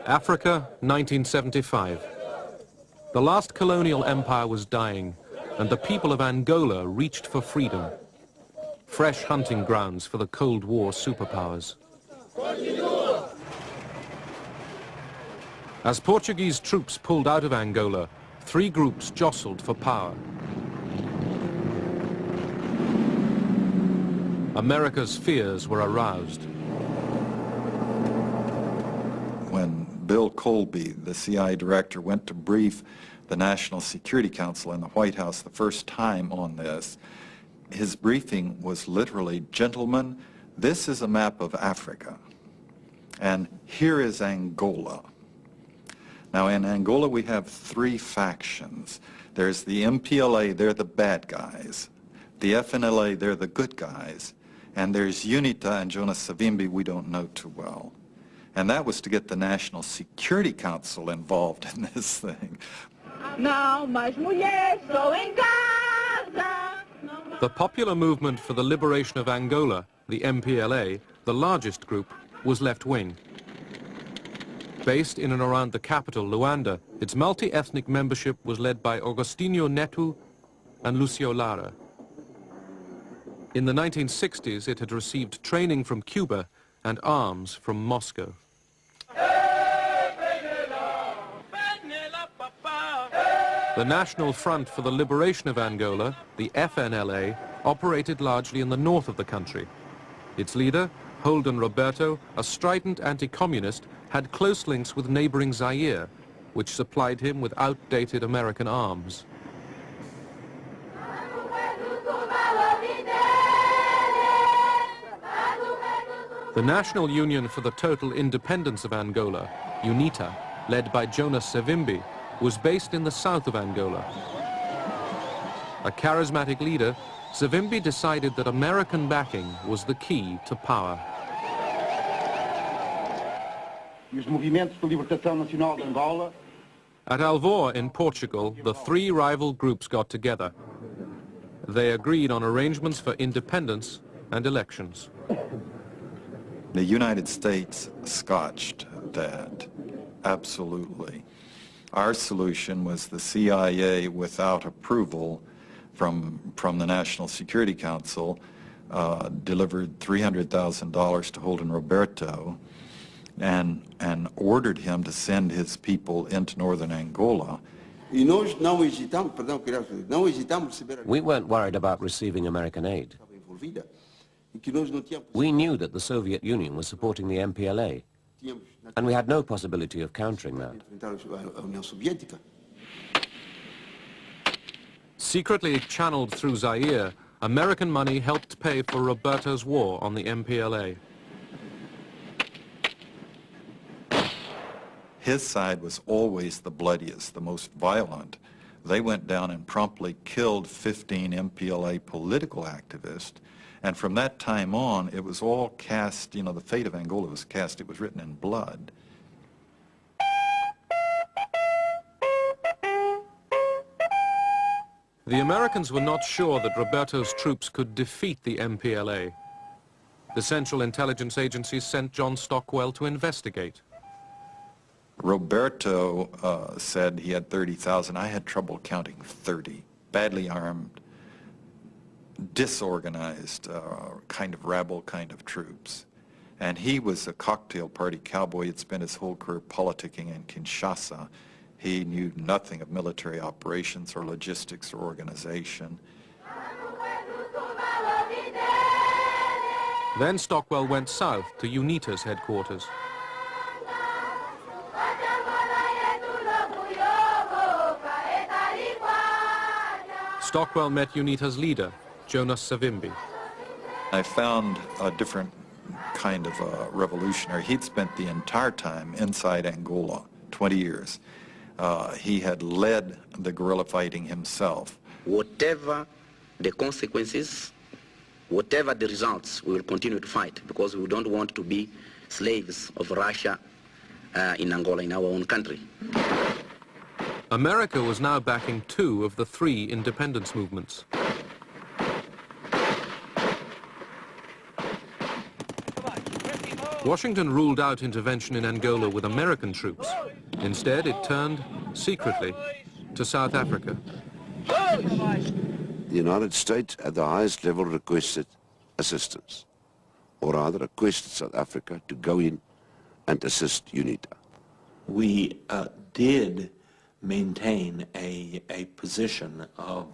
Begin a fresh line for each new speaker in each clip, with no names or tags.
Africa, 1975. The last colonial empire was dying, and the people of Angola reached for freedom. Fresh hunting grounds for the Cold War superpowers. As Portuguese troops pulled out of Angola, three groups jostled for power. America's fears were aroused.
When Bill Colby, the CIA director, went to brief the National Security Council in the White House the first time on this, his briefing was literally, "Gentlemen, this is a map of Africa, and here is Angola." Now, in Angola, we have three factions. There's the MPLA, they're the bad guys. The FNLA, they're the good guys. And there's UNITA and Jonas Savimbi we don't know too well. And that was to get the National Security Council involved in this thing.
The Popular Movement for the Liberation of Angola, the MPLA, the largest group, was left-wing. Based in and around the capital, Luanda, its multi-ethnic membership was led by Agostinho Neto and Lucio Lara. In the 1960s, it had received training from Cuba and arms from Moscow. The National Front for the Liberation of Angola, the FNLA, operated largely in the north of the country. Its leader, Holden Roberto, a strident anti-communist, had close links with neighboring Zaire, which supplied him with outdated American arms. The National Union for the Total Independence of Angola, UNITA, led by Jonas Savimbi, was based in the south of Angola. A charismatic leader, Savimbi decided that American backing was the key to power. At Alvor in Portugal, the three rival groups got together. They agreed on arrangements for independence and elections.
The United States scotched that, absolutely. Our solution was the CIA, without approval from the National Security Council, delivered $300,000 to Holden Roberto and ordered him to send his people into northern Angola.
We
weren't worried about receiving American aid. We knew that the Soviet Union was supporting the MPLA, and we had no possibility of countering that.
Secretly channeled through Zaire, American money helped pay for Roberto's war on the MPLA.
His side was always the bloodiest, the most violent. They went down and promptly killed 15 MPLA political activists. And from that time on, it was all cast, you know, the fate of Angola was cast, it was written in blood.
The Americans were not sure that Roberto's troops could defeat the MPLA. The Central Intelligence Agency sent John Stockwell to investigate.
Roberto said he had 30,000. I had trouble counting 30. Badly armed, disorganized, kind of rabble kind of troops. And he was a cocktail party cowboy. He'd spent his whole career politicking in Kinshasa. He knew nothing of military operations or logistics or organization.
Then Stockwell went south to UNITA's headquarters. Stockwell met UNITA's leader, Jonas Savimbi.
I found a different kind of revolutionary. He'd spent the entire time inside Angola, 20 years. He had led the guerrilla fighting himself.
Whatever the consequences, whatever the results, we will continue to fight because we don't want to be slaves of Russia in Angola, in our own country.
America was now backing two of the three independence movements. Washington ruled out intervention in Angola with American troops. Instead, it turned, secretly, to South Africa.
The United States at the highest level requested assistance, or rather requested South Africa to go in and assist UNITA.
We did maintain a position of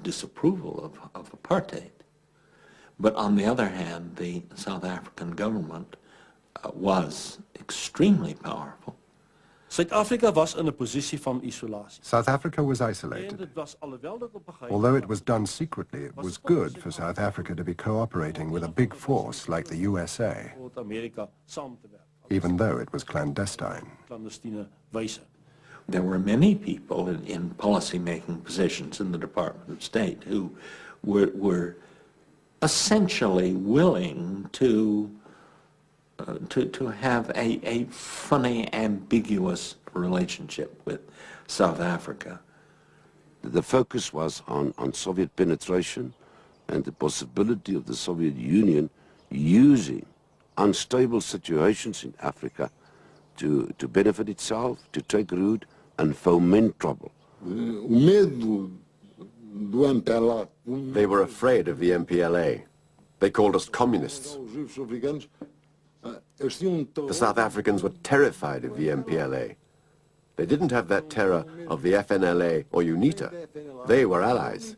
disapproval of apartheid. But on the other hand, the South African government was extremely powerful.
Suid-Afrika was in 'n posisie van isolasie.
South Africa was isolated. Although it was done secretly, it was good for South Africa to be cooperating with a big force like the USA, even though it was clandestine.
There were many people in policy-making positions in the Department of State who were essentially willing to have a funny, ambiguous relationship with South Africa.
The focus was on Soviet penetration and the possibility of the Soviet Union using unstable situations in Africa to benefit itself, to take root and foment trouble.
They were afraid of the MPLA. They called us communists. The South Africans were terrified of the MPLA. They didn't have that terror of the FNLA or UNITA. They were allies.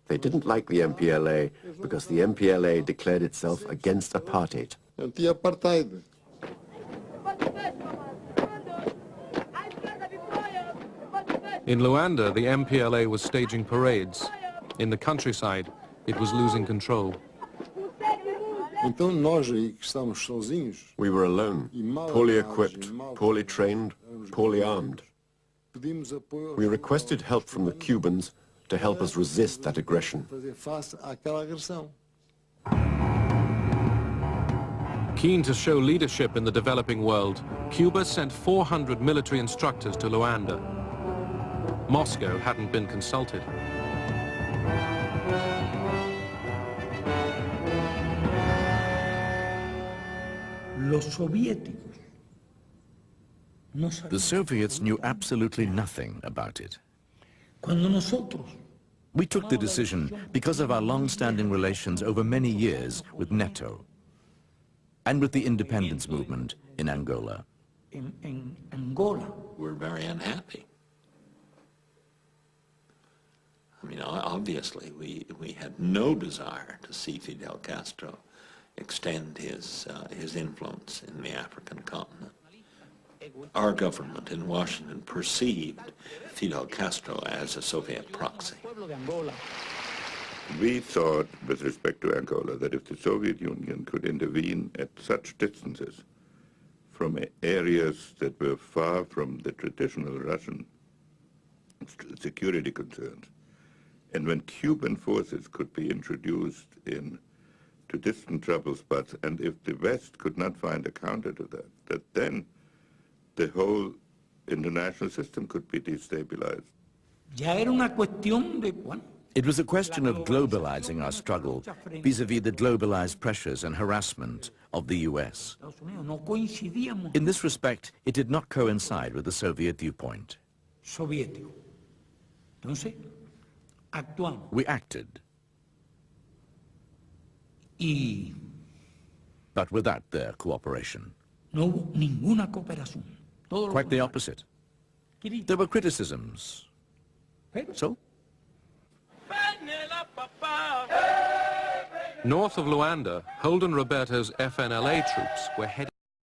They didn't like the MPLA because the MPLA declared itself against apartheid.
In Luanda, the MPLA was staging parades. In the countryside, it was losing control.
We were alone, poorly equipped, poorly trained, poorly armed. We requested help from the Cubans to help us resist that aggression.
Keen to show leadership in the developing world, Cuba sent 400 military instructors to Luanda. Moscow hadn't been consulted.
The Soviets knew absolutely nothing about it. We took the decision because of our long-standing relations over many years with NATO and with the independence movement in Angola.
In Angola, we're very unhappy. I mean, obviously, we had no desire to see Fidel Castro extend his influence in the African continent. Our government in Washington perceived Fidel Castro as a Soviet proxy.
We thought, with respect to Angola, that if the Soviet Union could intervene at such distances from areas that were far from the traditional Russian security concerns, and when Cuban forces could be introduced to distant trouble spots, and if the West could not find a counter to that then the whole international system could be destabilized.
It was a question of globalizing our struggle vis-à-vis the globalized pressures and harassment of the US. In this respect, it did not coincide with the Soviet viewpoint. We acted, but without their cooperation. Quite the opposite. There were criticisms. So?
North of Luanda, Holden Roberto's FNLA troops were heading